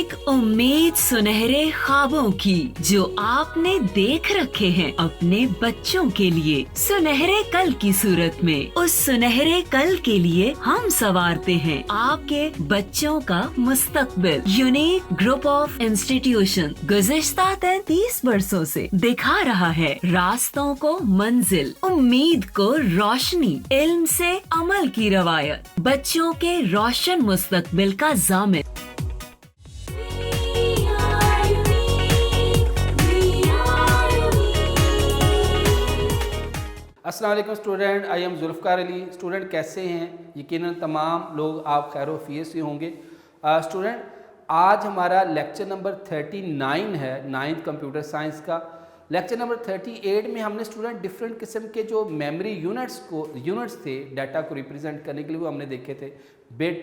एक उम्मीद सुनहरे ख्वाबों की जो आपने देख रखे हैं अपने बच्चों के लिए, सुनहरे कल की सूरत में। उस सुनहरे कल के लिए हम संवारते हैं आपके बच्चों का मुस्तकबिल। यूनिक ग्रुप ऑफ इंस्टीट्यूशन गुज़िश्ता 33 वर्षों से दिखा रहा है रास्तों को मंजिल, उम्मीद को रोशनी, इल्म से अमल की रवायत, बच्चों के रोशन मुस्तकबिल का ज़ामिन। अस्सलाम वालेकुम student, I am Zulfiqar Ali. Student कैसे हैं? यकीनन तमाम लोग आप खैर वफ़ियत से होंगे। स्टूडेंट आज हमारा लेक्चर नंबर 39 है, 9th कंप्यूटर साइंस का। लेक्चर नंबर 38 में हमने स्टूडेंट डिफरेंट किस्म के जो मेमोरी यूनिट्स थे डाटा को रिप्रेजेंट करने के लिए, वो हमने देखे थे। बिट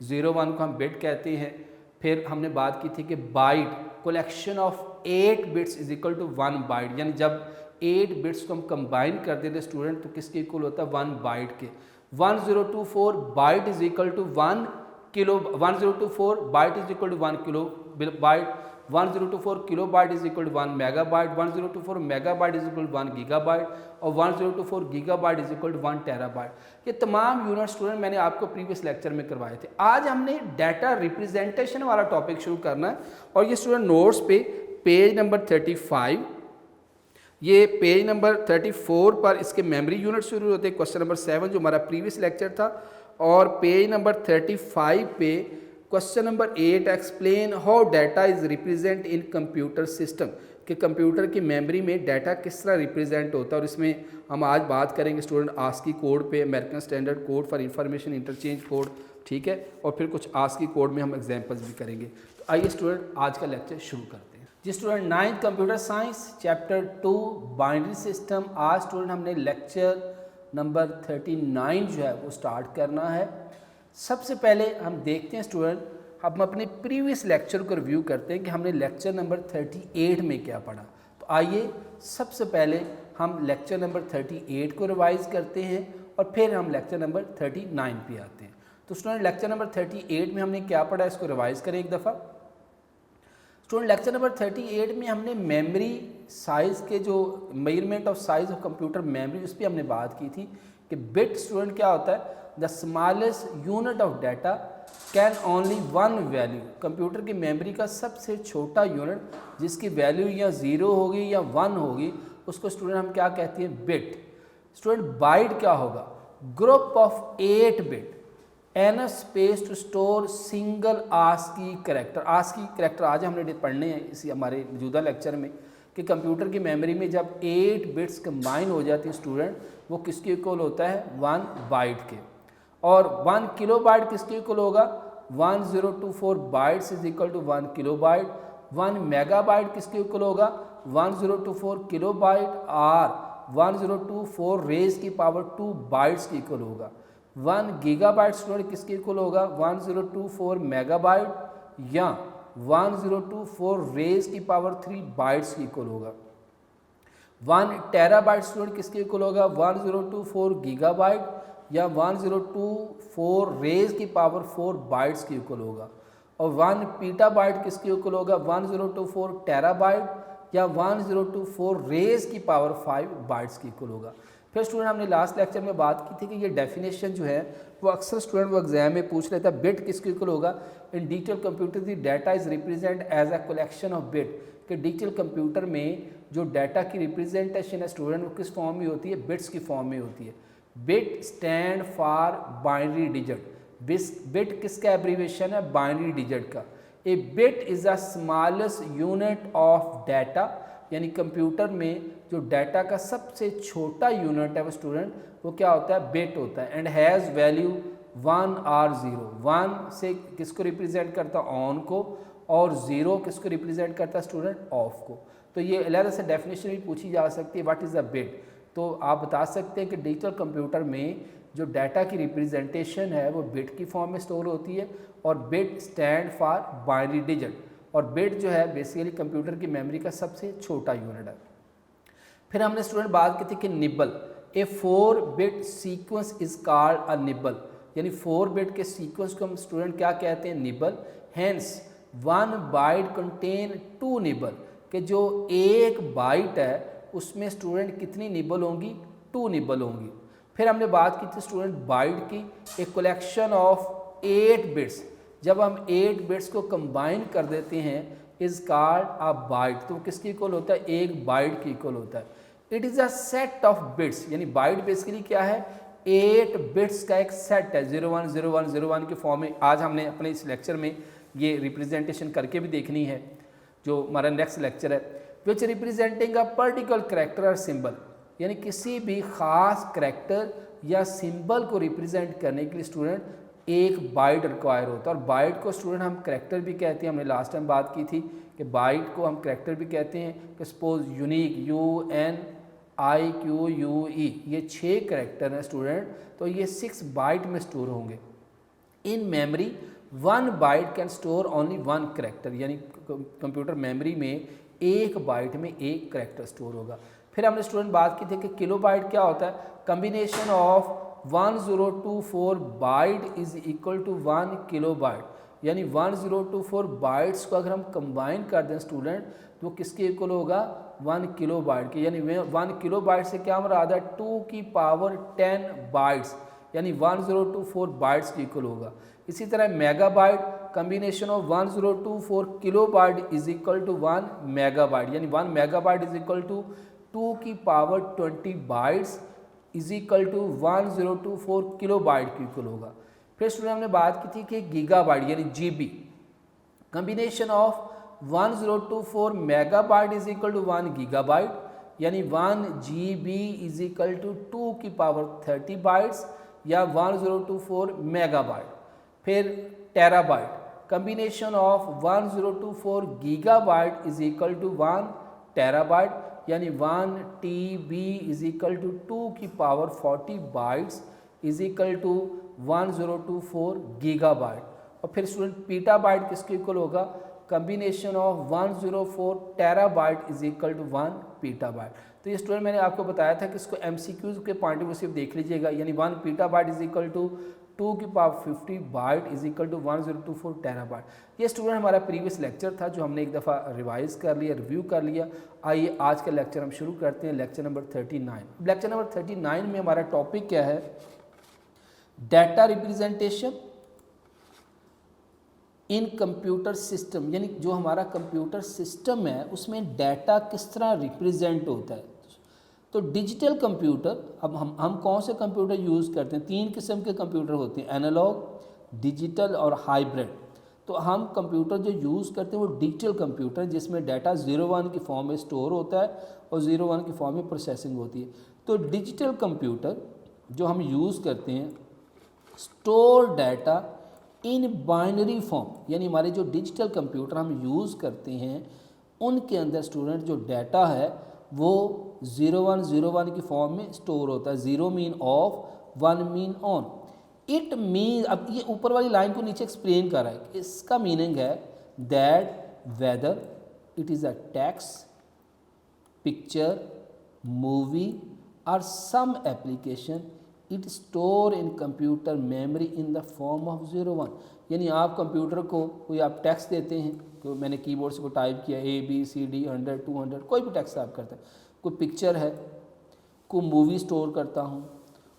01 को हम बिट कहते हैं। फिर हमने बात की थी कि byte collection of 8 bits is equal to 1 byte, यानी जब 8 बिट्स को हम कंबाइन कर देते स्टूडेंट तो किसके इक्वल होता है? 1 बाइट के। 1024 byte is equal to 1 kilo, 1024 byte is equal to 1 kilobyte, 1024 kilobyte is equal to 1 megabyte, 1024 megabyte is equal to 1 gigabyte और 1024 gigabyte is equal to 1 terabyte. ये तमाम unit student मैंने आपको previous lecture में करवाए थे। आज हमने डाटा रिप्रेजेंटेशन वाला टॉपिक शुरू करना है और ये स्टूडेंट नोट्स पे पेज नंबर 35, ये पेज नंबर 34 पर इसके मेमोरी यूनिट शुरू होते हैं। क्वेश्चन नंबर 7 जो हमारा प्रीवियस लेक्चर था, और पेज नंबर 35 पे question number 8 explain how data is represent in computer system, कि कंप्यूटर की मेमोरी में डाटा किस तरह रिप्रेजेंट होता है। और इसमें हम आज बात करेंगे स्टूडेंट आस्की कोड पे, American standard code for information interchange code, ठीक है, और फिर कुछ आस्की कोड में हम एग्जाम्पल्स भी करेंगे। तो आइए स्टूडेंट आज का लेक्चर शुरू करते हैं। जी student 9th computer science chapter 2 binary system. आज स्टूडेंट हमने लेक्चर नंबर 39 जो है वो स्टार्ट करना है। सबसे पहले हम देखते हैं स्टूडेंट, हम अपने प्रीवियस लेक्चर को रिव्यू करते हैं कि हमने लेक्चर नंबर 38 में क्या पढ़ा। तो आइए सबसे पहले हम लेक्चर नंबर 38 को रिवाइज करते हैं और फिर हम लेक्चर नंबर 39 पे आते हैं। तो स्टूडेंट लेक्चर नंबर 38 में हमने क्या पढ़ा, इसको रिवाइज करें एक दफ़ा। स्टूडेंट लेक्चर नंबर 38 में हमने मेमोरी साइज़ के जो measurement of size of computer memory, उस पर हमने बात की थी कि बिट स्टूडेंट क्या होता है? The smallest unit of data can only 1 value. Computer की मेमोरी का सबसे छोटा यूनिट जिसकी वैल्यू या 0 होगी या 1 होगी, उसको स्टूडेंट हम क्या कहते हैं? बिट। स्टूडेंट बाइट क्या होगा? Group of 8 bit enough space to store single ASCII character. ASCII character आज हमने पढ़ने हैं इसी हमारे मौजूदा लेक्चर में, कि कंप्यूटर की मेमोरी में जब 8 बिट्स कंबाइन हो जाती है स्टूडेंट, वो किसके इक्वल होता है? 1 बाइट के। और 1 किलो बाइट किसके इक्वल होगा? 1024 bytes is equal to 1 kilobyte. 1 megabyte किसके इक्वल होगा? 1024 किलो बाइट और 1024 रेज की पावर 2 बाइट्स की इक्वल होगा। 1 गीगाबाइट स्टूडेंट किसके इक्वल होगा? 1024 मेगाबाइट या 1024 रेज की पावर 3 बाइट्स की इक्वल होगा। 1 टेराबाइट स्टूडेंट किसके इक्वल होगा? 1024 गीगाबाइट या 1024 रेज की पावर 4 बाइट्स की इक्वल होगा। और 1 पीटाबाइट किसके इक्वल होगा? 1024 टेराबाइट या 1024 रेज की पावर 5 बाइट्स की इक्वल होगा। फिर स्टूडेंट हमने लास्ट लेक्चर में बात की थी कि ये डेफिनेशन जो है वो अक्सर स्टूडेंट वो एग्जाम में पूछ लेता है, बिट किसके इक्वल होगा? In digital computer the data is represent as a collection of bit, कि डिजिटल कंप्यूटर में जो डाटा की रिप्रेजेंटेशन है स्टूडेंट वो किस फॉर्म में होती है? बिट्स की फॉर्म में होती है। Bit stand for binary digit. Bit किसका एब्रीविएशन है? बाइनरी डिजिट का। ए bit is a smallest unit of data, यानी कंप्यूटर में जो डाटा का सबसे छोटा यूनिट है वो स्टूडेंट वो क्या होता है? बिट होता है। एंड हैज़ वैल्यू 1 और 0। 1 से किसको रिप्रेजेंट करता है? ऑन को, और 0 किसको रिप्रेजेंट करता है स्टूडेंट? ऑफ को। तो ये अलग से डेफिनेशन भी पूछी जा सकती है, व्हाट इज़ अ बिट। तो आप बता सकते हैं कि डिजिटल कंप्यूटर में जो डाटा की रिप्रेजेंटेशन है वो बिट की फॉर्म में स्टोर होती है, और bit stand for binary digit. और बिट जो है बेसिकली कंप्यूटर की मेमोरी का सबसे छोटा यूनिट है। फिर हमने स्टूडेंट बात की थी कि nibble, A 4 bit sequence is called a nibble, यानी 4 बिट के सीक्वेंस को हम स्टूडेंट क्या कहते हैं? Nibble. Hence one byte contain 2 nibble, कि जो एक बाइट है उसमें स्टूडेंट कितनी निबल होंगी, 2 निबल होंगी। फिर हमने बात की थी स्टूडेंट बाइट की, एक कलेक्शन ऑफ 8 बिट्स, जब हम 8 बिट्स को कंबाइन कर देते हैं इज कॉल्ड अ बाइट, तो किसकी इक्वल होता है, एक बाइट की इक्वल होता है। It is a set of bits, यानी बाइट बेसिकली क्या है, 8 बिट्स का एक सेट है, 01 01 01 के फॉर्म में। आज हमने अपने इस लेक्चर में ये रिप्रेजेंटेशन करके भी देखनी है, जो हमारा नेक्स्ट लेक्चर है, विच रिप्रेजेंटिंग अ पर्टिकुलर करैक्टर और सिंबल, यानी किसी भी ख़ास करैक्टर या सिंबल को रिप्रेजेंट करने के लिए स्टूडेंट एक बाइट रिक्वायर होता है। और बाइट को स्टूडेंट हम करैक्टर भी कहते हैं, हमने लास्ट टाइम बात की थी कि बाइट को हम करैक्टर भी कहते हैं, कि सपोज यूनिक UNIQUE ये 6 करैक्टर हैं स्टूडेंट, तो ये 6 बाइट में स्टोर होंगे। In memory 1 byte can store only 1 character, यानी कंप्यूटर मेमोरी में एक बाइट में एक करैक्टर स्टोर होगा। फिर हमने स्टूडेंट बात की थी कि किलो बाइट क्या होता है, combination of 1024 byte is equal to 1 kilobyte, यानी 1024 बाइट्स को अगर हम कंबाइन कर दें स्टूडेंट तो किसके इक्वल होगा, 1 किलो बाइट के, यानी 1 किलो बाइट से क्या मुराद है, 2 की पावर 10 बाइट्स, यानी 1024 बाइट्स की इक्वल होगा। इसी तरह megabyte, combination of 1024 kilobyte is equal to 1 megabyte, यानी 1 megabyte is equal to 2 की power 20 bytes is equal to 1024 kilobyte की इक्वल होगा। फिर स्टूडेंट हमने बात की थी कि गीगा बाइट यानी GB, combination of 1024 megabyte is equal to 1 gigabyte, यानी 1 GB इज इक्वल टू 2 की पावर 30 बाइट्स या 1024 मेगा बाइट। फिर terabyte, combination of 1024 gigabyte is equal to 1 terabyte, यानी 1 TB इज इक्वल टू 2 की power 40 bytes is equal to 1024 gigabyte. और फिर student petabyte किसके equal होगा, combination of 104 terabyte is equal to 1 petabyte. तो ये student मैंने आपको बताया था कि इसको MCQs के पॉइंट ऑफ व्यू से देख लीजिएगा, यानी 1 पीटाबाइट इज इक्वल टू 2 की power 50 byte is equal to 1024 terabyte. ये स्टूडेंट हमारा प्रीवियस लेक्चर था जो हमने एक दफ़ा रिवाइज कर लिया, रिव्यू कर लिया। आइए आज का लेक्चर हम शुरू करते हैं, लेक्चर नंबर 39। लेक्चर नंबर 39 में हमारा टॉपिक क्या है, data representation in computer system, यानी जो हमारा कंप्यूटर सिस्टम है उसमें डाटा किस तरह रिप्रेजेंट होता है। तो डिजिटल कंप्यूटर, अब हम कौन से कंप्यूटर यूज़ करते हैं, 3 किस्म के कंप्यूटर होते हैं, एनालॉग, डिजिटल और हाइब्रिड। तो हम कंप्यूटर जो यूज़ करते हैं वो डिजिटल कंप्यूटर जिसमें डाटा 01 की फॉर्म में स्टोर होता है और 01 की फॉर्म में प्रोसेसिंग होती है। तो डिजिटल कंप्यूटर जो हम यूज़ करते हैं store data in binary form, यानी हमारे जो डिजिटल कंप्यूटर हम यूज़ करते हैं उनके अंदर स्टूडेंट जो डाटा है वो 0101 की फॉर्म में स्टोर होता है। 0 mean of, 1 mean on. It mean, अब ये ऊपर वाली लाइन को नीचे एक्सप्लेन कर रहा है, इसका मीनिंग है that whether it is a text, picture, movie और some application it store in computer memory in the form of 01। यानी आप कंप्यूटर को कोई आप टेक्स्ट देते हैं, तो मैंने कीबोर्ड से को टाइप किया ABCD 100 200 कोई भी टेक्स्ट आप करते हैं, कोई पिक्चर है, कोई मूवी स्टोर करता हूँ,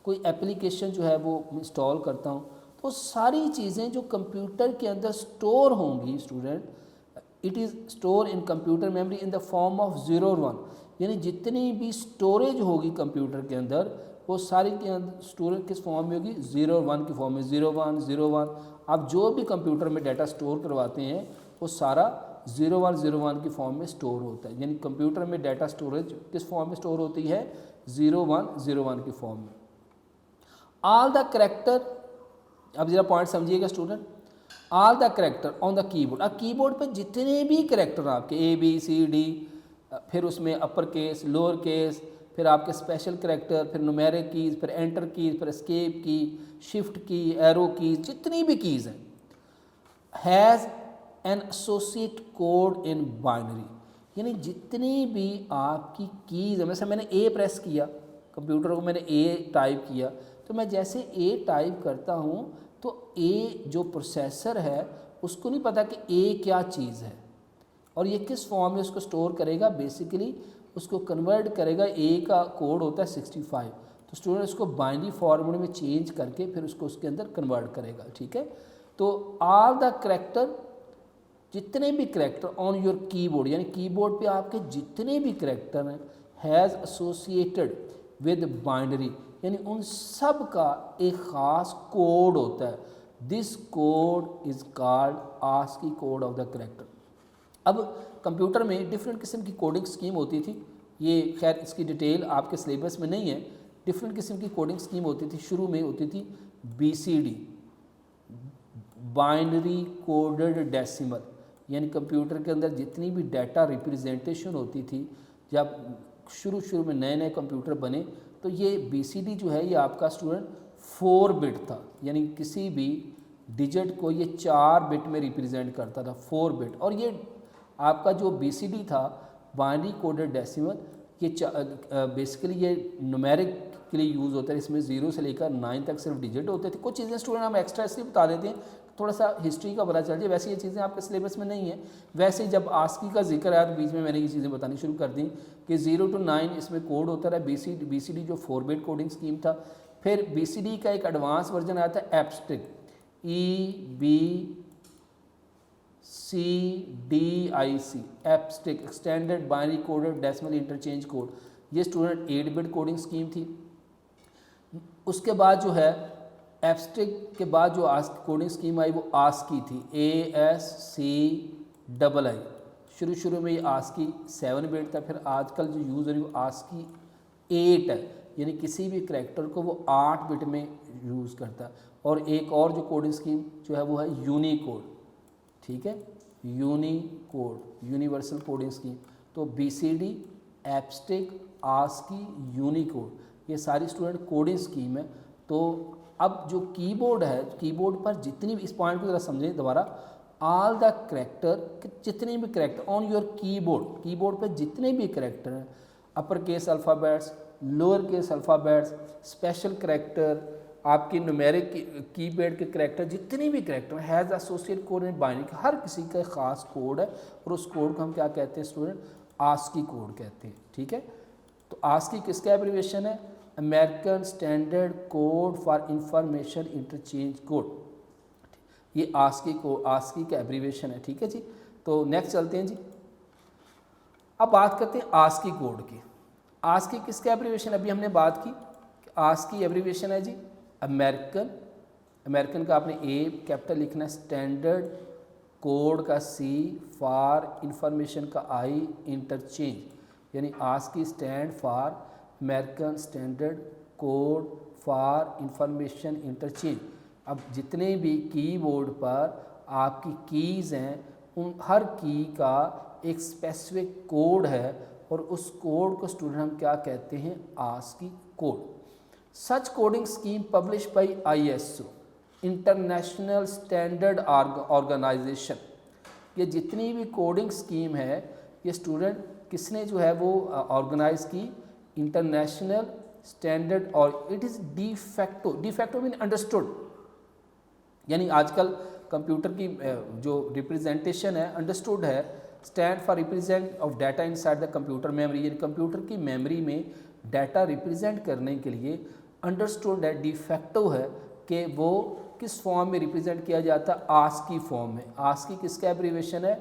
कोई एप्लीकेशन जो है वो इंस्टॉल करता हूँ, तो सारी चीज़ें जो कंप्यूटर के अंदर स्टोर होंगी student, it is store in computer memory in the form of 01, यानी जितनी भी स्टोरेज होगी कंप्यूटर के अंदर वो सारी के अंदर स्टोरेज किस फॉर्म में होगी, 01 की फॉर्म में। 01 01 आप जो भी कंप्यूटर में डाटा स्टोर करवाते हैं वो सारा 01 की फॉर्म में स्टोर होता है, यानी कंप्यूटर में डाटा स्टोरेज किस फॉर्म में स्टोर होती है, 01 की फॉर्म में। ऑल द करैक्टर, अब जरा पॉइंट समझिएगा student, all the character on the keyboard, अब कीबोर्ड पे जितने भी करैक्टर आपके ABCD, फिर उसमें अपर केस, लोअर केस, फिर आपके स्पेशल करैक्टर, फिर न्यूमेरिक कीज़, फिर एंटर कीज़, फिर एस्केप की, शिफ्ट की, एरो कीज़, जितनी भी कीज़ हैं, has an associate code in binary, यानी जितनी भी आपकी कीज़ है, जैसे मैंने A प्रेस किया, कंप्यूटर को मैंने A टाइप किया, तो मैं जैसे A टाइप करता हूँ तो A जो प्रोसेसर है उसको नहीं पता कि ए क्या चीज़ है और ये किस फॉर्म में उसको स्टोर करेगा। बेसिकली उसको कन्वर्ट करेगा, ए का कोड होता है 65, तो स्टूडेंट उसको बाइनरी फॉर्मूले में चेंज करके फिर उसको उसके अंदर कन्वर्ट करेगा। ठीक है, तो ऑल द करैक्टर, जितने भी करैक्टर ऑन योर कीबोर्ड, यानी कीबोर्ड पे आपके जितने भी करैक्टर हैं, हैज़ एसोसिएटेड विद बाइनरी, यानी उन सब का एक ख़ास कोड होता है। This code is called ASCII code of the character. अब कंप्यूटर में डिफरेंट किस्म की कोडिंग स्कीम होती थी, ये खैर इसकी डिटेल आपके सिलेबस में नहीं है। डिफरेंट किस्म की कोडिंग स्कीम होती थी। शुरू में होती थी BCD, बाइनरी कोडेड डेसिमल, यानी कंप्यूटर के अंदर जितनी भी डाटा रिप्रेजेंटेशन होती थी, जब शुरू में नए नए कंप्यूटर बने तो ये BCD जो है ये आपका स्टूडेंट 4 बिट था, यानी किसी भी डिजिट को ये 4 बिट में रिप्रेजेंट करता था, 4 बिट। और ये आपका जो BCD था, बाइनरी कोडेड डेसिमल, ये बेसिकली ये न्यूमेरिक के लिए यूज़ होता है। इसमें 0 से लेकर 9 तक सिर्फ डिजिट होते थे। कुछ चीज़ें स्टूडेंट हम एक्स्ट्रा इसलिए बता देते हैं, थोड़ा सा हिस्ट्री का पता चल जाए। वैसे ये चीज़ें आपके सिलेबस में नहीं है। वैसे ही जब आस्की का जिक्र आया तो बीच में मैंने ये चीज़ें बतानी शुरू कर दी कि 0 to 9 इसमें कोड होता रहा। BCD जो 4 बिट कोडिंग स्कीम था। फिर BCD का एक एडवांस वर्जन आया था EBCDIC, EBCDIC, extended binary coded decimal interchange code. ये स्टूडेंट 8 बिट कोडिंग स्कीम थी। उसके बाद जो है EBCDIC के बाद जो कोडिंग स्कीम आई वो ASCII थी, ASCII। शुरू में ये ASCII 7 बिट था। फिर आजकल जो यूज़ हो रही है वो ASCII 8 है, यानी किसी भी करैक्टर को वो 8 बिट में यूज़ करता है। और एक और जो कोडिंग स्कीम जो है वो है यूनिकोड। ठीक है, यूनिकोड, यूनिवर्सल कोडिंग स्कीम। तो BCD, EBCDIC, ASCII, यूनिकोड, ये सारी स्टूडेंट कोडिंग स्कीम है। तो अब जो कीबोर्ड है, कीबोर्ड पर जितनी भी, इस पॉइंट को ज़रा समझें दोबारा, ऑल द करैक्टर, जितने भी करैक्टर ऑन योर कीबोर्ड पर जितने भी करैक्टर हैं, upper case alphabets, lower case alphabets, special character, आपकी न्यूमेरिक कीपैड के करैक्टर, जितने भी character has associate code in binary, हर किसी का ख़ास कोड है और उस कोड को हम क्या कहते हैं स्टूडेंट? ASCII कोड कहते हैं। ठीक है, तो ASCII किसका एब्रीविएशन है? American standard code for information interchange code. ये ASCII का एब्रीविएशन है। ठीक है जी, तो नेक्स्ट चलते हैं जी। अब बात करते हैं ASCII कोड की। ASCII किसका एब्रीविएशन? अभी हमने बात की, ASCII एब्रीविएशन है जी अमेरिकन का आपने A कैपिटल लिखना है, स्टैंडर्ड कोड का C, फॉर इंफॉर्मेशन का I, इंटरचेंज, यानी ASCII stand for American standard code for information interchange. अब जितने भी कीबोर्ड पर आपकी कीज़ हैं, उन हर की का एक स्पेसिफिक कोड है और उस कोड को स्टूडेंट हम क्या कहते हैं? ASCII code. Such coding scheme publish by ISO, international standard organisation. ये जितनी भी कोडिंग स्कीम है ये स्टूडेंट किसने जो है वो ऑर्गेनाइज की? इंटरनेशनल स्टैंडर्ड, और it is de facto mean understood, यानी आजकल कंप्यूटर की जो रिप्रेजेंटेशन है अंडरस्टूड है। Stand for represent of data inside the computer memory, यानी कंप्यूटर की मेमोरी में डाटा रिप्रेजेंट करने के लिए अंडरस्टूड है, डिफैक्टो है कि वो किस फॉर्म में रिप्रेजेंट किया जाता है? ASCII फॉर्म में। ASCII किसका एब्रीविएशन है?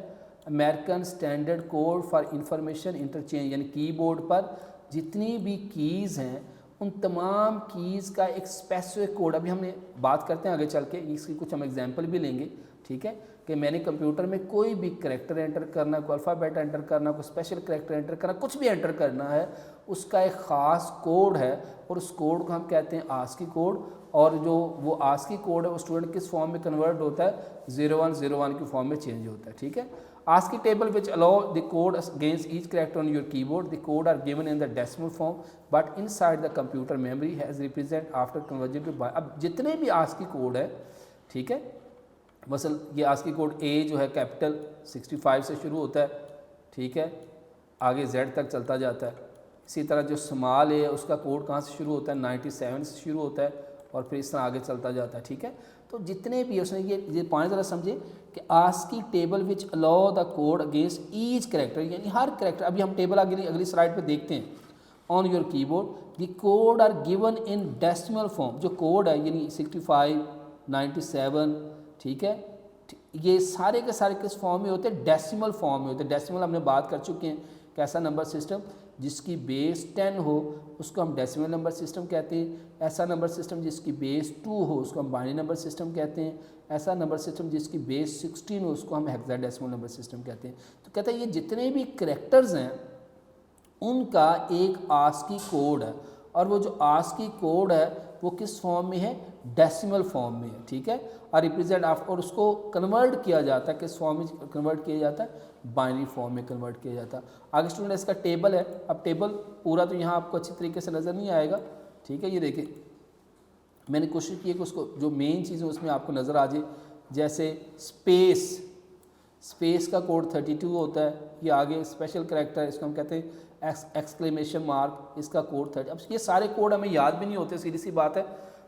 American standard code for information interchange, यानी कीबोर्ड पर जितनी भी कीज़ हैं उन तमाम कीज़ का एक स्पेसिफिक कोड। अभी हमने बात करते हैं आगे चल के, इसकी कुछ हम एग्जांपल भी लेंगे। ठीक है, कि मैंने कंप्यूटर में कोई भी करैक्टर एंटर करना, कोई अल्फ़ाबेट एंटर करना, कोई स्पेशल करैक्टर एंटर करना, कुछ भी एंटर करना है, उसका एक ख़ास कोड है और उस कोड को हम कहते हैं ASCII कोड। और जो वो ASCII कोड है वो स्टूडेंट किस फॉर्म में कन्वर्ट होता है? 0101 की फॉर्म में चेंज होता है। ठीक है, ASCII table which allow the code against each character on your keyboard. The code are given in the decimal form, but inside the computer memory has represent after conversion to byte. अब जितने भी ASCII code है, ठीक है, muscle ये ASCII code A जो है capital 65 से शुरू होता है, ठीक है, आगे Z तक चलता जाता है। इसी तरह जो स्मॉल A है उसका कोड कहाँ से शुरू होता है? 97 से शुरू होता है और फिर इस तरह आगे चलता जाता है। ठीक है, तो जितने भी उसने ये पॉइंट ज़रा समझे कि ASCII table which allow the code against each character, यानी हर करेक्टर, अभी हम टेबल अगली स्लाइड पे देखते हैं। On your keyboard the code are given in decimal form, जो कोड है यानी 65, 97, ठीक है, ये सारे के सारे किस फॉर्म में होते हैं, डेसिमल फॉर्म में होते हैं। डेसिमल हमने बात कर चुके हैं, कैसा नंबर सिस्टम जिसकी बेस 10 हो उसको हम डेसिमल नंबर सिस्टम कहते हैं। ऐसा नंबर सिस्टम जिसकी बेस 2 हो उसको हम बाइनरी नंबर सिस्टम कहते हैं। ऐसा नंबर सिस्टम जिसकी बेस 16 हो उसको हम हेक्साडेसिमल नंबर सिस्टम कहते हैं। तो कहते हैं ये जितने भी करैक्टर्स हैं उनका एक आस्की कोड है, और वो जो आस्की कोड है वो किस फॉर्म में है, डेसिमल फॉर्म में है, ठीक है। और रिप्रेजेंट और उसको कन्वर्ट किया जाता है, किस फॉर्म में कन्वर्ट किया जाता है, बाइनरी फॉर्म में कन्वर्ट किया जाता है। आगे स्टूडेंट इसका टेबल है, अब टेबल पूरा तो यहाँ आपको अच्छी तरीके से नज़र नहीं आएगा, ठीक है। ये देखिए मैंने कोशिश की है कि उसको जो मेन चीज़ है उसमें आपको नज़र आ जाए, जैसे स्पेस का कोड 32 होता है। ये आगे स्पेशल करैक्टर है, इसको हम कहते हैं एक्सक्लेमेशन मार्क, इसका कोड 30। अब ये सारे कोड हमें याद भी नहीं होते, सीधी सी बात है,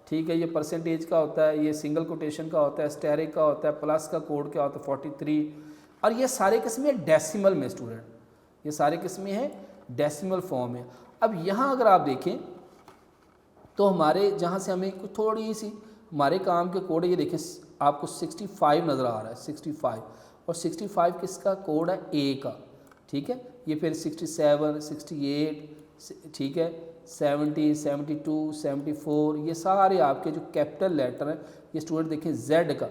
ठीक है। ये परसेंटेज का होता है, ये सिंगल कोटेशन का होता है, स्टेरिक का होता है, प्लस का कोड क्या होता है 43, और ये सारे किस्में डेसिमल में स्टूडेंट, ये सारे किस्में हैं डेसिमल फॉर्म में। अब यहाँ अगर आप देखें तो हमारे जहाँ से हमें कुछ थोड़ी सी हमारे काम के कोड है, ये देखिए आपको 65 नज़र आ रहा है, 65, और 65 किसका कोड है, ए का, ठीक है। ये फिर 67, 68, ठीक है, 70, 72, 74, ये सारे आपके जो कैपिटल लेटर हैं। ये स्टूडेंट देखें जेड का,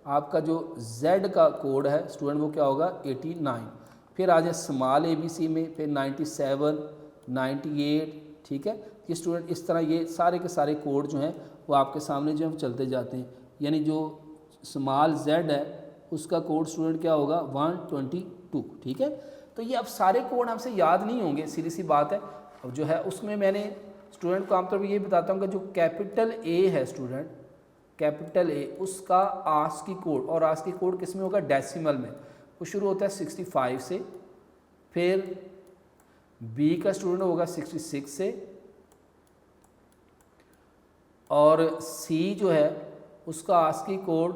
आपका जो जेड का कोड है स्टूडेंट वो क्या होगा, 89। फिर आ जाए स्मॉल ABC में, फिर 97, 98, ठीक है। ये स्टूडेंट इस तरह ये सारे के सारे कोड जो हैं वो आपके सामने जो हम चलते जाते हैं, यानी जो स्मॉल जेड है उसका कोड स्टूडेंट क्या होगा, 122, ठीक है। तो ये अब सारे कोड हमसे याद नहीं होंगे, सीधी सी बात है। अब जो है उसमें मैंने स्टूडेंट को आमतौर पर ये बताता हूँ कि जो कैपिटल ए है स्टूडेंट, कैपिटल ए उसका आस्की कोड, और आस्की कोड किस में होगा, डेसिमल में। वो शुरू होता है 65 से, फिर बी का स्टूडेंट होगा 66 से, और सी जो है उसका आस्की कोड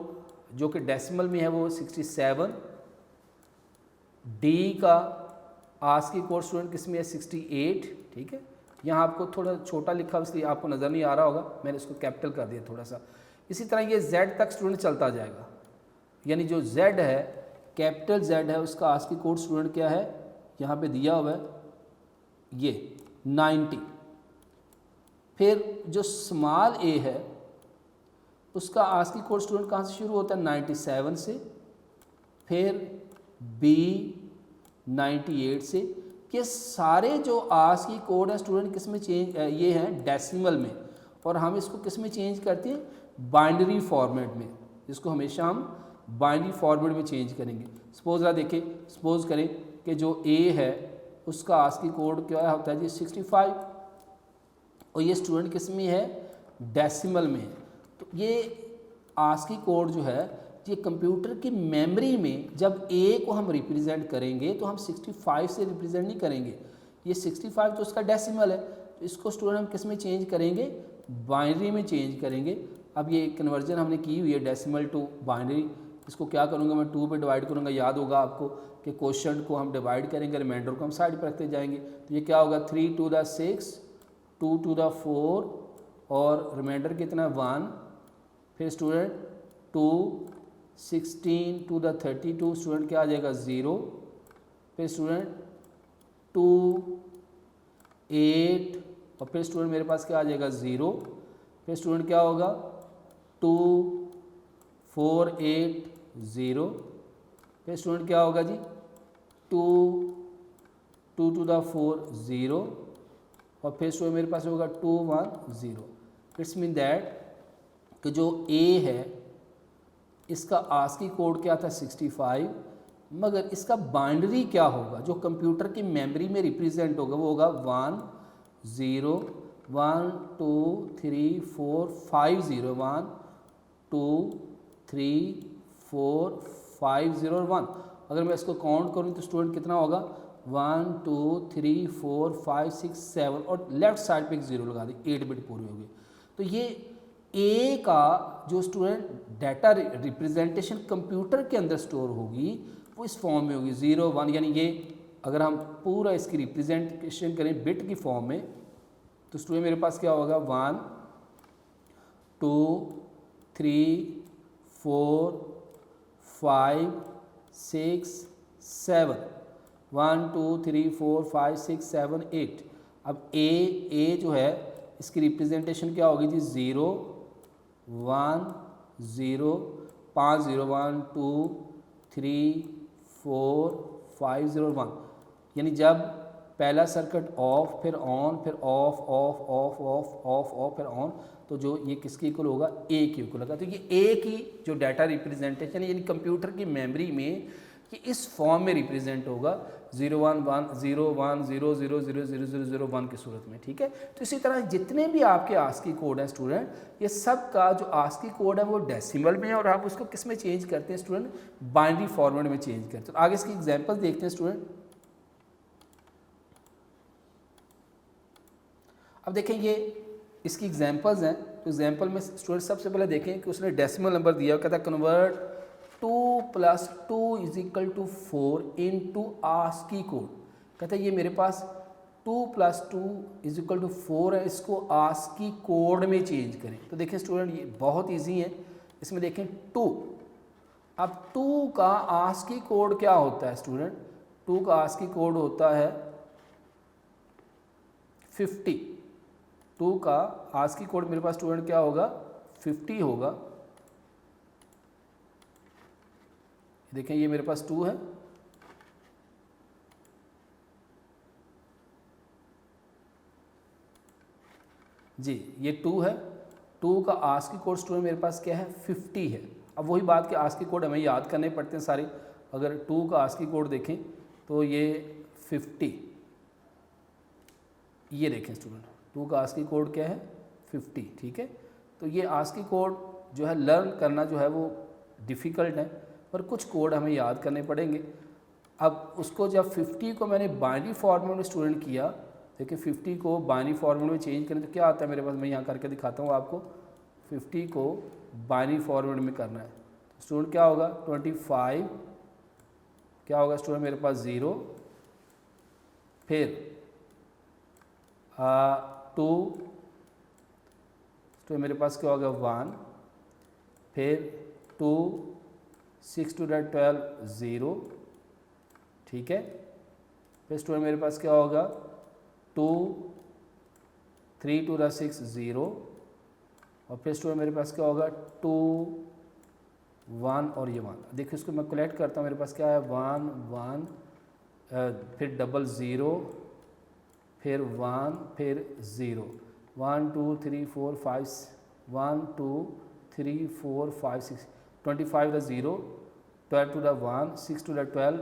जो कि डेसिमल में है वो 67, डी का आस्की कोड स्टूडेंट किस में है, 68, ठीक है। यहाँ आपको थोड़ा छोटा लिखा इसलिए आपको नज़र नहीं आ रहा होगा, मैंने इसको कैपिटल कर दिया थोड़ा सा। इसी तरह ये Z तक स्टूडेंट चलता जाएगा, यानी जो Z है, कैपिटल Z है, उसका आस्की कोड स्टूडेंट क्या है, यहाँ पे दिया हुआ है ये 90। फिर जो स्मॉल a है उसका आस्की कोड स्टूडेंट कहाँ से शुरू होता है, 97 से, फिर B 98 से। ये सारे जो आस्की कोड है स्टूडेंट किस में चेंज, ये हैं डेसिमल में, और हम इसको किस में चेंज करते हैं, बाइनरी फॉर्मेट में। इसको हमेशा हम बाइनरी फॉर्मेट में चेंज करेंगे। सपोज आप देखें, सपोज करें कि जो A है उसका आस्की कोड क्या होता है जी, 65, और ये स्टूडेंट किस में है, डेसिमल में। तो ये आस्की कोड जो है ये कंप्यूटर की मेमोरी में जब A को हम रिप्रेजेंट करेंगे तो हम 65 से रिप्रेजेंट नहीं करेंगे, ये 65 तो उसका डेसिमल है, तो इसको स्टूडेंट हम किस में चेंज करेंगे, बाइनरी में चेंज करेंगे। अब ये कन्वर्जन हमने की हुई है डेसिमल टू बाइनरी, इसको क्या करूँगा मैं 2 पे डिवाइड करूँगा। याद होगा आपको कि क्वोशंट को हम डिवाइड करेंगे, रिमाइंडर को हम साइड पर रखते जाएंगे। तो ये क्या होगा, 3 to the 6, 2 to the 4, और रिमाइंडर कितना 1, फिर स्टूडेंट 2, 16 to the 32 स्टूडेंट क्या आ जाएगा 0, फिर स्टूडेंट 2, 8, और फिर स्टूडेंट मेरे पास क्या आ जाएगा 0, फिर स्टूडेंट क्या होगा 2, 4, 8, 0, फिर स्टूडेंट क्या होगा जी 2, 2 to the 4, 0, और फिर स्टूडेंट मेरे पास होगा 2, 1, 0। इट्स मीन दैट कि जो A है इसका आस्की कोड क्या था 65, मगर इसका बाइनरी क्या होगा, जो कंप्यूटर की मेमोरी में रिप्रेजेंट होगा वो होगा 1, 0, 1, 2, 3, 4, 5, 0, 1, 2, 3, 4, 5, 0 और 1। अगर मैं इसको काउंट करूँ तो स्टूडेंट कितना होगा 1, 2, 3, 4, 5, 6, 7, और लेफ्ट साइड पे एक 0 लगा दी, 8 बिट पूरी हो गई। तो ये ए का जो स्टूडेंट डाटा रिप्रेजेंटेशन कंप्यूटर के अंदर स्टोर होगी वो इस फॉर्म में होगी 0 1, यानी ये अगर हम पूरा इसकी रिप्रेजेंटेशन करें बिट की फॉर्म में तो स्टूडेंट मेरे पास क्या होगा 1 2 3 4 5 6 7 1 2 3 4 5 6 7 8। अब ए जो है इसकी रिप्रेजेंटेशन क्या होगी जी 0 1 0 5 0 1 2 3 4 5 0 1, यानी जब पहला सर्किट ऑफ फिर ऑन फिर of of of of of of फिर ऑन, तो जो ये किसके इक्वल होगा ए के इक्वल होगा। तो ये ए की जो डाटा रिप्रेजेंटेशन है यानी कंप्यूटर की मेमोरी में ये इस फॉर्म में रिप्रेजेंट होगा 0 1 1 0 1 0 0 0 0 0 0 1 की सूरत में, ठीक है। तो इसी तरह जितने भी आपके आस्की कोड हैं स्टूडेंट, ये सब का जो आस्की कोड है वो डेसिमल में है और आप उसको किस में चेंज करते हैं स्टूडेंट, बाइनरी फॉर्मेट में चेंज करते हैं। तो आगे इसकी एग्जांपल देखते हैं स्टूडेंट। अब देखें ये इसकी एग्जांपल्स हैं। तो एग्जांपल में स्टूडेंट सबसे पहले देखें कि उसने डेसिमल नंबर दिया, कहता है कन्वर्ट 2 + 2 = 4 इनटू आस्की कोड। कहता है ये मेरे पास 2 + 2 = 4 है, इसको आस्की कोड में चेंज करें। तो देखें स्टूडेंट ये बहुत इजी है। इसमें देखें 2, अब 2 का आस्की कोड क्या होता है स्टूडेंट, 2 का आस्की कोड होता है 50। 2 का आस्की कोड मेरे पास स्टूडेंट क्या होगा 50 होगा। देखें ये मेरे पास 2 है, जी ये 2 है। 2 का आस्की कोड स्टूडेंट मेरे पास क्या है 50 है। अब वही बात कि आस्की कोड हमें याद करने पड़ते हैं सारे। अगर 2 का आस्की कोड देखें तो ये 50, ये देखें स्टूडेंट 2 का आस्की कोड क्या है 50, ठीक है। तो ये आस्की कोड जो है लर्न करना जो है वो डिफ़िकल्ट है, पर कुछ कोड हमें याद करने पड़ेंगे। अब उसको जब 50 को मैंने बाइनरी फॉर्मेट में स्टूडेंट किया, देखिए 50 को बाइनरी फॉर्मेट में चेंज करें तो क्या आता है मेरे पास, मैं यहाँ करके दिखाता हूँ आपको। 50 को बाइनरी फॉर्मेट में करना है स्टूडेंट क्या होगा 25, क्या होगा स्टूडेंट मेरे पास 0, फिर 2 तो मेरे पास क्या होगा 1, फिर 2 6 to the 12 0, ठीक है। फिर स्टूडेंट मेरे पास क्या होगा 2 3 to the 6 0, और फिर स्टूडेंट मेरे पास क्या होगा 2 1 और ये 1। देखिए इसको मैं कलेक्ट करता हूँ, मेरे पास क्या है 1 1, फिर 00, फिर 1, फिर 0, 1 2 3 4 5 1 2 3 4 5 6, 25 the 0, 12 to the 1, 6 to the 12,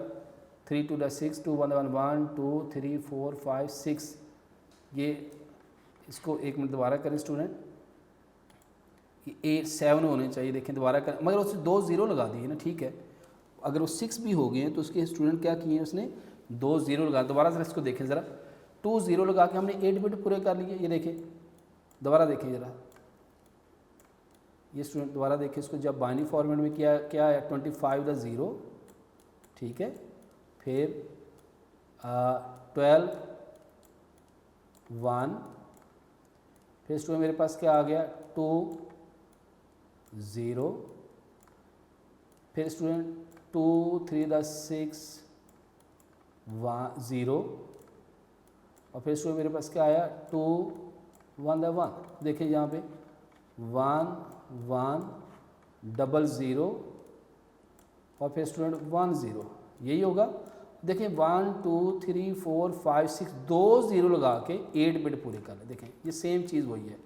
3 to the 6, 2 1 1 1 2 3 4 5 6। ये इसको एक मिनट दोबारा करें स्टूडेंट, ये 8 7 होने चाहिए। देखें दोबारा करें, मगर उसने 2 0 लगा दिए ना, ठीक है। अगर वो 6 भी हो गए हैं तो उसके स्टूडेंट क्या किए हैं, उसने 2 0 लगा। दोबारा ज़रा इसको देखें ज़रा, 2 0 लगा के हमने 8 बिट पूरे कर लिए। ये देखें दोबारा देखें ज़रा, ये स्टूडेंट दोबारा देखें इसको, जब बाइनरी फॉर्मेट में किया क्या है 25 the 0, ठीक है। फिर 12 1, फिर स्टूडेंट मेरे पास क्या आ गया 2 0, फिर स्टूडेंट 2 3 the 6 1 0, और फिर स्टूडेंट मेरे पास क्या आया 2 1 the 1। देखिए यहाँ पे 1 1 00, और फिर स्टूडेंट 1 0, यही होगा। देखिए 1 2 3 4 5 6 2 0 लगा के 8 बिट पूरे कर ले। देखें ये सेम चीज़ वही है,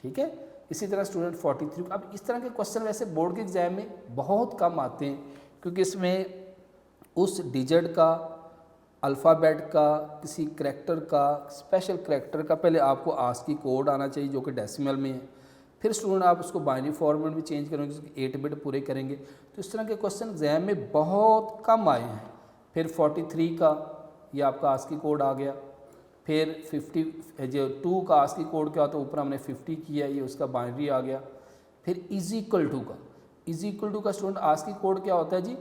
ठीक है। इसी तरह स्टूडेंट 43। अब इस तरह के क्वेश्चन वैसे बोर्ड के एग्जाम में बहुत कम आते हैं, क्योंकि इसमें उस डिजिट का, अल्फ़ाबेट का, किसी करैक्टर का, स्पेशल करैक्टर का पहले आपको आस्की कोड आना चाहिए जो कि डेसिमल में है। फिर स्टूडेंट आप उसको बाइनरी फॉर्मेट में चेंज करेंगे, उसके 8 बिट पूरे करेंगे। तो इस तरह के क्वेश्चन एग्जाम में बहुत कम आए हैं। फिर 43 का ये आपका आस्की कोड आ गया, फिर 50 जो 2 का आस्की कोड क्या होता है, ऊपर हमने 50 किया, ये उसका बाइनरी आ गया। फिर इज इक्वल टू का स्टूडेंट आस्की कोड क्या होता है जी,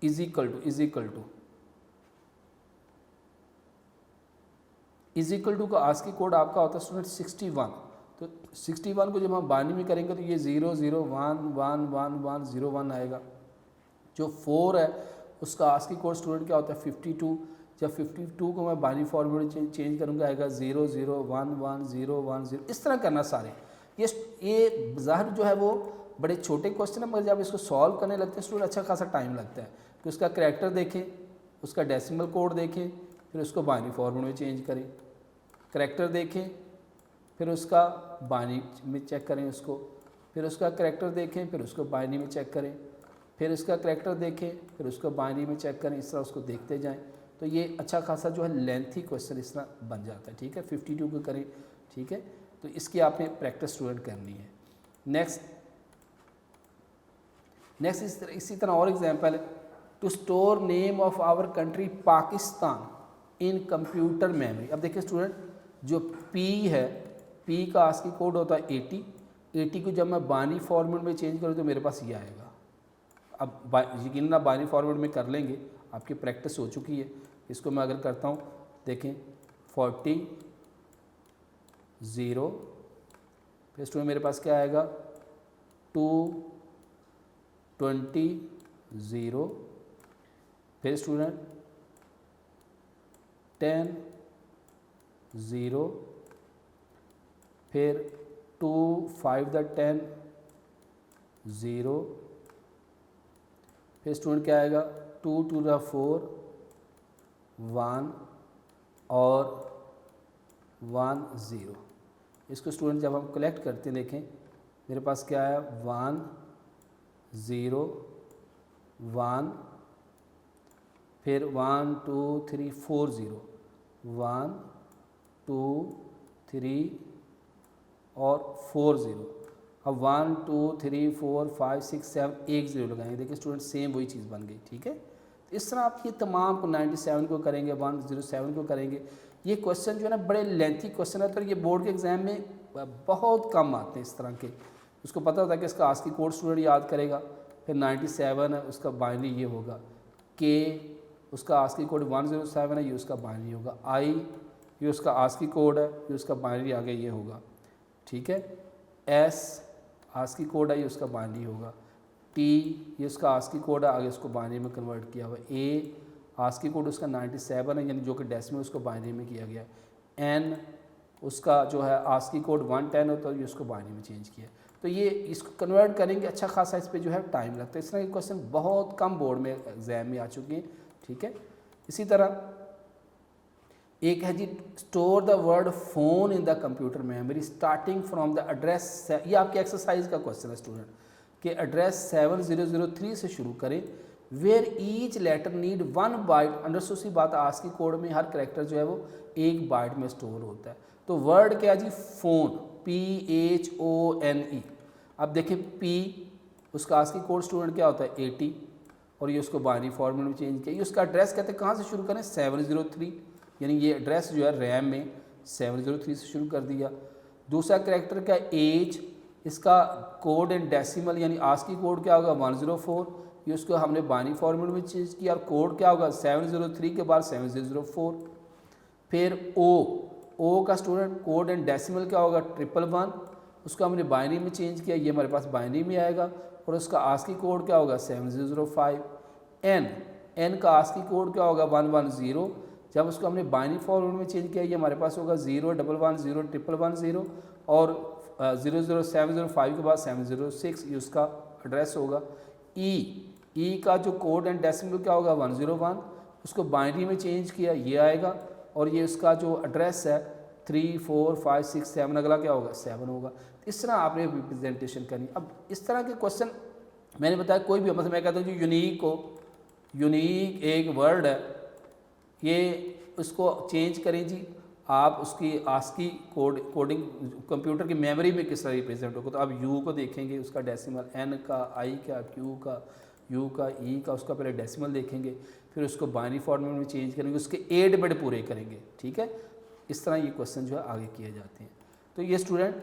इज इक्वल टू का आस्की कोड आपका होता है स्टूडेंट 61। तो 61 को जब हम बाइनरी में करेंगे तो ये 0 0 1 1 1 1 0 1 आएगा। जो 4 है उसका आस्की कोड स्टूडेंट क्या होता है 52। जब 52 को मैं बाइनरी फॉर्मेट में चेंज करूँगा आएगा 0 0 1 1 0 1 0। इस तरह करना सारे। ये ज़ाहिर जो है वो बड़े छोटे क्वेश्चन है, मगर जब इसको सॉल्व करने लगते हैं स्टूडेंट अच्छा खासा टाइम लगता है कि उसका करैक्टर देखें, उसका डेसिमल कोड देखें, फिर उसको बाइनरी फॉर्मेट में चेंज करें, करैक्टर देखें, फिर उसका बाइनरी में चेक करें उसको, फिर उसका करैक्टर देखें, फिर उसको बाइनरी में चेक करें, फिर उसका करैक्टर देखें, फिर उसको बाइनरी में चेक करें। इस तरह उसको देखते जाएं तो ये अच्छा खासा जो है लेंथी क्वेश्चन इस तरह बन जाता है। ठीक है, 52 को करें। ठीक है, तो इसकी आपने प्रैक्टिस स्टूडेंट करनी है। नेक्स्ट इसी तरह और एग्जांपल है, to store name of our country Pakistan in computer memory. अब देखिए स्टूडेंट, जो P है, P का आस्की कोड होता है 80 को जब मैं बाइनरी फॉर्मेट में चेंज करूँ तो मेरे पास ये आएगा। अब यकीनन आप बाइनरी फॉर्मेट में कर लेंगे, आपकी प्रैक्टिस हो चुकी है। इसको मैं अगर करता हूँ, देखें 40 0, फिर स्टूडेंट मेरे पास क्या आएगा 2 20 0, फिर स्टूडेंट 10 0, फिर 2 5 10 0, फिर स्टूडेंट क्या आएगा 2 2 4 1 और 1 0। इसको स्टूडेंट जब हम कलेक्ट करते हैं, देखें मेरे पास क्या है 1 0 1, फिर 1 2 3 4 0, 1 2 3 और 4 0। अब 1 2 3 4 5 6 7 1 0 लगाएंगे। देखिए स्टूडेंट सेम वही चीज़ बन गई। ठीक है, तो इस तरह आप ये तमाम को 97 को करेंगे, 107 को करेंगे। ये क्वेश्चन जो है ना बड़े लेंथी क्वेश्चन है, तो ये बोर्ड के एग्जाम में बहुत कम आते हैं इस तरह के। उसको पता होता है कि इसका आस्की कोड स्टूडेंट याद करेगा, फिर 97 है उसका बाइनरी ये होगा, के उसका आस्की कोड 107 है, ये उसका बाइनरी होगा, आई ये उसका आस्की कोड है, ये उसका बाइनरी आगे ये होगा। ठीक है, एस आस्की कोड है, ये उसका बाइनरी होगा, टी ये उसका आस्की कोड है, आगे उसको बाइनरी में कन्वर्ट किया हुआ, ए आस्की कोड उसका 97 है, यानी जो कि डेसिमल उसको बाइनरी में किया गया, एन उसका जो है आस्की कोड 110 होता है, ये उसको बाइनरी में चेंज किया। तो ये इसको कन्वर्ट करेंगे, अच्छा खासा इस पर जो है टाइम लगता है। इस तरह के क्वेश्चन बहुत कम बोर्ड में एग्जाम में आ चुके हैं। ठीक है, इसी तरह एक है जी, store the word phone in the computer memory starting from the address. ये आपके एक्सरसाइज का क्वेश्चन है स्टूडेंट, कि एड्रेस 7003 से शुरू करें, where each letter need 1 byte. Understood सी बात, आस्की कोड में हर करेक्टर जो है वो 1 बाइट में स्टोर होता है। तो वर्ड क्या जी, फ़ोन, PHONE। अब देखिए P उसका आस्की कोड स्टूडेंट क्या होता है 80, और ये उसको बाइनरी फॉर्मेट में चेंज किया। ये उसका एड्रेस कहते हैं, कहाँ से शुरू करें 703, यानी ये एड्रेस जो है रैम में 703 से शुरू कर दिया। दूसरा करेक्टर का एज, इसका कोड एंड डेसिमल यानी आस्की कोड क्या होगा 104, ये उसको हमने बाइनरी फॉर्मेट में चेंज किया, और कोड क्या होगा 703 के बाद 7004। फिर ओ का स्टूडेंट कोड एंड डेसिमल क्या होगा 111, उसको हमने बाइनरी में चेंज किया, ये हमारे पास बाइनरी में आएगा, और उसका आस्की कोड क्या होगा 7005। एन का आस्की कोड क्या होगा 110, जब उसको हमने बाइनरी फॉर्मेट में चेंज किया, ये हमारे पास होगा 0110 111 और 00705 के बाद 706, ये उसका एड्रेस होगा। ई का जो कोड एंड डेसिमल क्या होगा 101, उसको बाइनरी में चेंज किया, ये आएगा, और ये उसका जो एड्रेस है 3 4 5 6 7, अगला क्या होगा 7 होगा। इस तरह आपने रिप्रेजेंटेशन करनी। अब इस तरह के क्वेश्चन मैंने बताया, कोई भी मतलब मैं कहता हूँ जो यूनिक एक वर्ड है, ये उसको चेंज करें जी, आप उसकी आस्की कोडिंग कंप्यूटर की मेमोरी में किस तरह रिप्रेजेंट होगा। तो आप यू को देखेंगे, उसका डेसिमल, एन का, आई का, क्यू का, यू का, ई का, उसका पहले डेसिमल देखेंगे, फिर उसको बाइनरी फॉर्मेट में चेंज करेंगे, उसके 8 बिट पूरे करेंगे। ठीक है, इस तरह ये क्वेश्चन जो है आगे किए जाते हैं। तो ये स्टूडेंट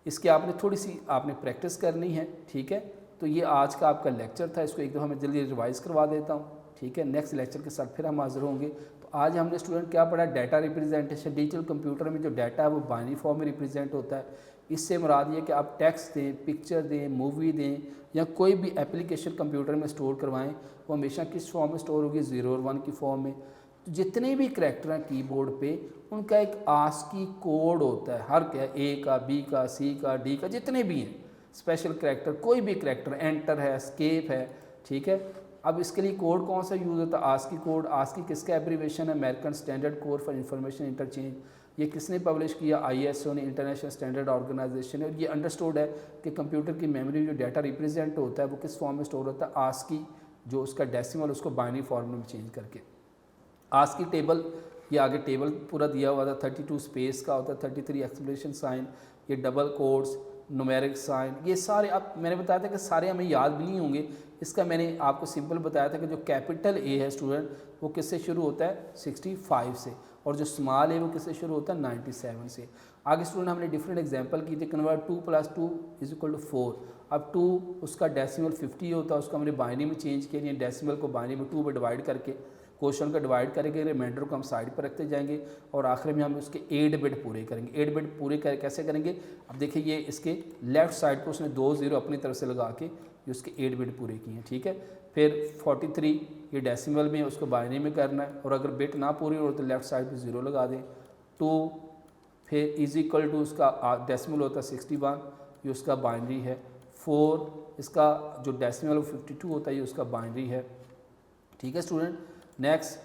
इसकी आपने थोड़ी सी आपने प्रैक्टिस करनी है। ठीक है, तो ये आज का आपका लेक्चर था, इसको एक दफ़ा मैं जल्दी रिवाइज करवा देता हूँ। ठीक है, नेक्स्ट लेक्चर के साथ फिर हम हाजिर होंगे। तो आज हमने स्टूडेंट क्या पढ़ा, डाटा रिप्रेजेंटेशन। डिजिटल कंप्यूटर में जो डाटा है वो बाइनरी फॉर्म में रिप्रेजेंट होता है। इससे मुराद ये कि आप टेक्स्ट दें, पिक्चर दें, मूवी दें या कोई भी एप्लीकेशन कंप्यूटर में स्टोर करवाएं, वो हमेशा किस फॉर्म में स्टोर होगी, 0 और 1 की फॉर्म में। तो जितने भी करैक्टर हैं कीबोर्ड पे, उनका एक आस्की कोड होता है, हर क्या, ए का, बी का, सी का, डी का, जितने भी हैं स्पेशल करैक्टर, कोई भी करैक्टर, एंटर है, एस्केप है। ठीक है, अब इसके लिए कोड कौन सा यूज़ होता है, आस्की कोड। आस्की किसका एब्रीवेशन है, American standard code for information interchange. ये किसने पब्लिश किया, ISO ने, इंटरनेशनल स्टैंडर्ड ऑर्गेनाइजेशन है। और ये अंडरस्टूड है कि कंप्यूटर की मेमोरी जो डाटा रिप्रेजेंट होता है वो किस फॉर्म में स्टोर होता है, आस्की, जो उसका डेसिमल उसको बाइनरी फॉर्म में चेंज करके। आस्की टेबल, ये आगे टेबल पूरा दिया हुआ था, 32 स्पेस का होता है, 33 एक्सक्लेमेशन साइन, ये डबल कोड्स, न्यूमेरिक साइन, ये सारे। अब मैंने बताया था कि सारे हमें याद भी नहीं होंगे। इसका मैंने आपको सिंपल बताया था कि जो कैपिटल ए है स्टूडेंट, वो किससे शुरू होता है, 65 से, और जो स्मॉल ए वो किससे शुरू होता है, 97 से। आगे स्टूडेंट हमने डिफरेंट एग्जांपल की थी, कन्वर्ट 2 + 2 = 4। अब 2 उसका डेसिमल 50 होता है, उसको हमने बाइनरी में चेंज किया, डेसिमल को बाइनरी में 2 में डिवाइड करके क्वेश्चन का डिवाइड करेंगे, रिमाइंडर को हम साइड पर रखते जाएंगे और आखिर में हम उसके 8 बिट पूरे करेंगे। 8 बिट पूरे कैसे करेंगे, अब देखिए ये इसके लेफ़्ट साइड पर उसने 2 0 अपनी तरफ से लगा के ये उसके 8 बिट पूरे किए हैं। ठीक है, फिर 43 ये डेसिमल में, उसको बाइनरी में करना है, और अगर बिट ना पूरी हो तो लेफ़्ट साइड पर 0 लगा दें। 2 फिर = उसका डेसिमल होता है 61, ये उसका बाइनरी है। 4 इसका जो डेसिमल 52 होता है, ये उसका बाइनरी है। ठीक है स्टूडेंट, नेक्स्ट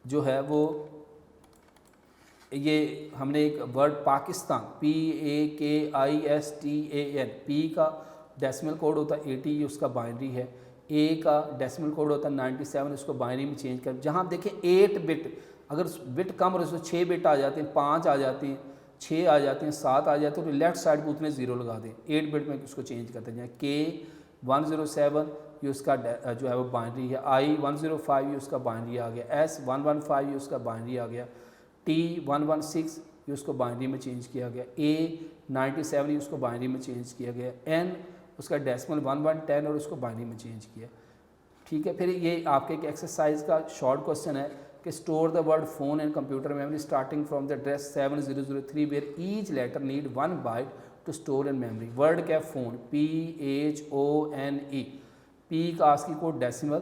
जो है वो ये हमने एक वर्ड पाकिस्तान, PAKISTAN, पी का डेसिमल कोड होता है 80, ये उसका बाइनरी है। ए का डेसिमल कोड होता है 97, उसको बाइनरी में चेंज कर। जहाँ आप देखें 8 बिट, अगर बिट कम हो तो 6 बिट आ जाते हैं, 5 आ जाते हैं, 6 आ जाते हैं, 7 आ जाते हैं, तो लेफ्ट साइड पर उतने 0 लगा दें। 8 बिट में उसको चेंज करते हैं। K107 ये उसका जो है वो बाइनरी है। I105 ये उसका बाइनरी आ गया। S115 ये उसका बाइनरी आ गया। T116 ये उसको बाइनरी में चेंज किया गया। A97 ये उसको बाइनरी में चेंज किया गया। N उसका डेसिमल 1110 और उसको बाइनरी में चेंज किया। ठीक है, फिर ये आपके एक एक्सरसाइज का शॉर्ट क्वेश्चन है कि store the word phone in computer memory starting from the address 7003 where each letter need 1 byte to store in memory. Word क्या है, फोन, PHONE। पी का आस्की कोड डेसिमल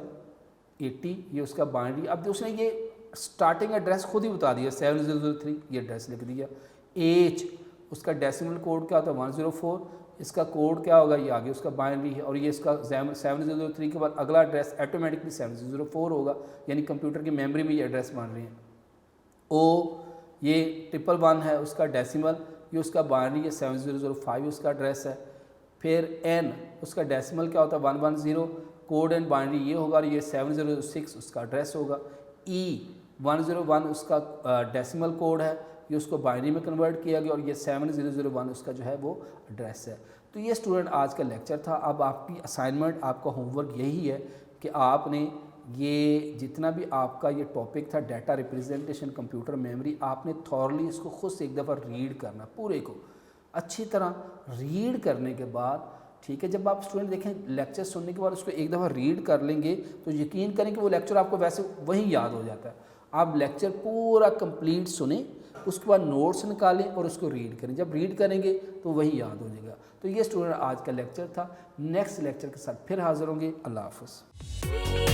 80, ये उसका बाइनरी। अब उसने ये स्टार्टिंग एड्रेस खुद ही बता दिया, 7003 ये एड्रेस लिख दिया। H उसका डेसिमल कोड क्या होता है, 104, इसका कोड क्या होगा, ये आगे उसका बाइनरी है। और ये इसका 7003 के बाद अगला एड्रेस ऑटोमेटिकली 7004 होगा, यानी कंप्यूटर की मेमोरी में ये एड्रेस बन रहे हैं। O ये 111 है, उसका डेसिमल, ये उसका बाइनरी है, 7005 उसका एड्रेस है। फिर N उसका डेसिमल क्या होता है, 110, कोड एंड बाइनरी ये होगा, और ये 706 उसका एड्रेस होगा। E101 उसका डेसिमल कोड है, ये उसको बाइनरी में कन्वर्ट किया गया, और ये 7001 उसका जो है वो एड्रेस है। तो ये स्टूडेंट आज का लेक्चर था। अब आपकी असाइनमेंट, आपका होमवर्क यही है कि आपने ये जितना भी आपका ये टॉपिक था डाटा रिप्रेजेंटेशन कंप्यूटर मेमोरी, आपने थॉरली इसको खुद से एक दफ़ा रीड करना, पूरे को अच्छी तरह रीड करने के बाद, ठीक है, जब आप स्टूडेंट देखें लेक्चर सुनने के बाद उसको एक दफ़ा रीड कर लेंगे तो यकीन करें कि वो लेक्चर आपको वैसे वहीं याद हो जाता है। आप लेक्चर पूरा कंप्लीट सुने, उसके बाद नोट्स निकालें और उसको रीड करें। जब रीड करेंगे तो वही याद हो जाएगा। तो ये स्टूडेंट आज का लेक्चर था। नेक्स्ट लेक्चर के साथ फिर हाजिर होंगे। अल्लाह हाफ़िज़।